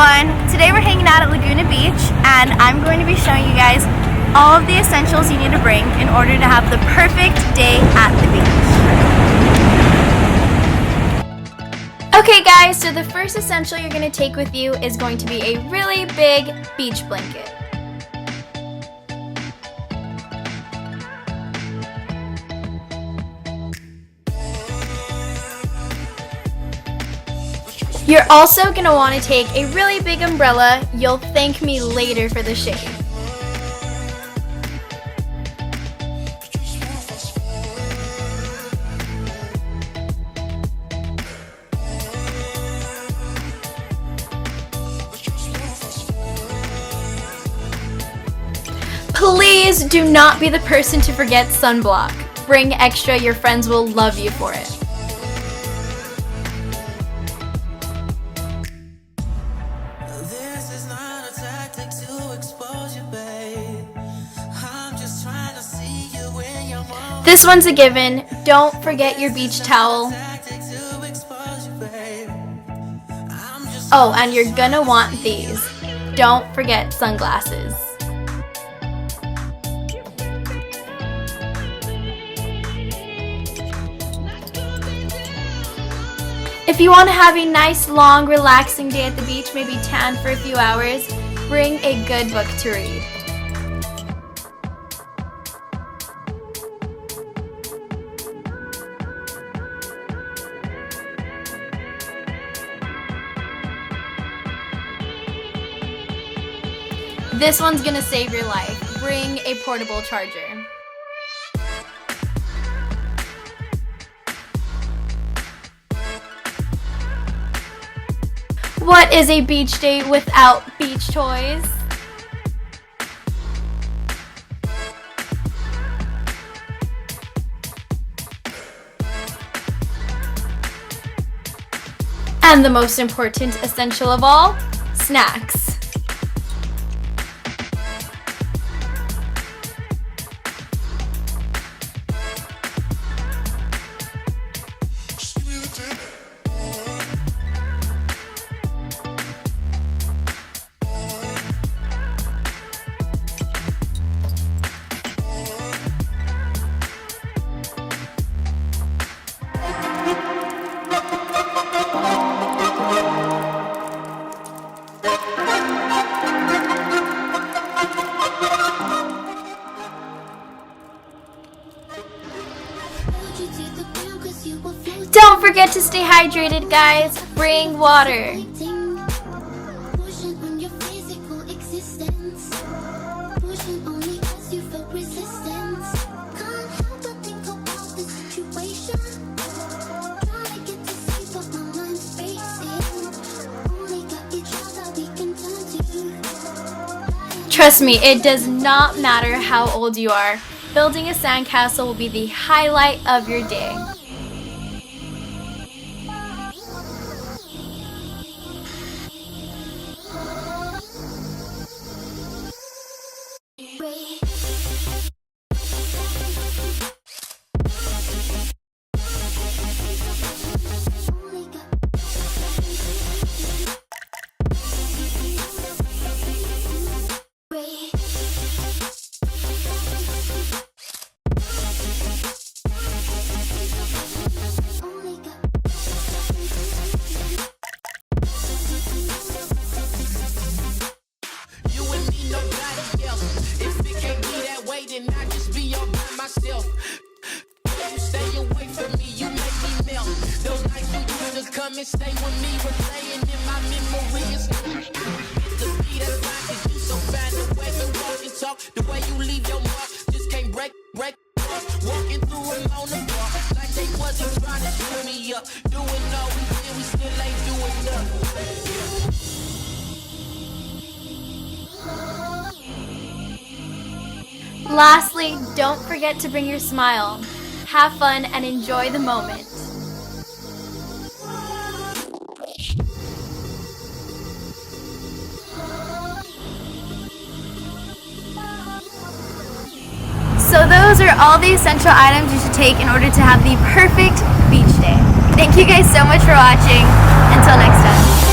everyone! Today we're hanging out at Laguna Beach and I'm going to be showing you guys all of the essentials you need to bring in order to have the perfect day at the beach. Okay guys, so the first essential you're going to take with you is going to be a really big beach blanket. You're also going to want to take a really big umbrella. You'll thank me later for the shade. Please do not be the person to forget sunblock. Bring extra, your friends will love you for it. This one's a given. Don't forget your beach towel. Oh, and you're gonna want these. Don't forget sunglasses. If you want to have a nice, long, relaxing day at the beach, maybe tan for a few hours, bring a good book to read. This one's gonna save your life. Bring a portable charger. What is a beach day without beach toys? And the most important essential of all, snacks. Don't forget to stay hydrated, guys. Bring water. Trust me, it does not matter how old you are. Building a sandcastle will be the highlight of your day. Come and stay with me, replaying in my memories. The beat that's like it, you so fine. The way you walk and talk, the way you leave your mark, just can't break. Walking through them on the bar, like they wasn't trying to shoot me up. Doing all we did, we still ain't doing nothing. Lastly, don't forget to bring your smile. Have fun and enjoy the moment. So those are all the essential items you should take in order to have the perfect beach day. Thank you guys so much for watching. Until next time.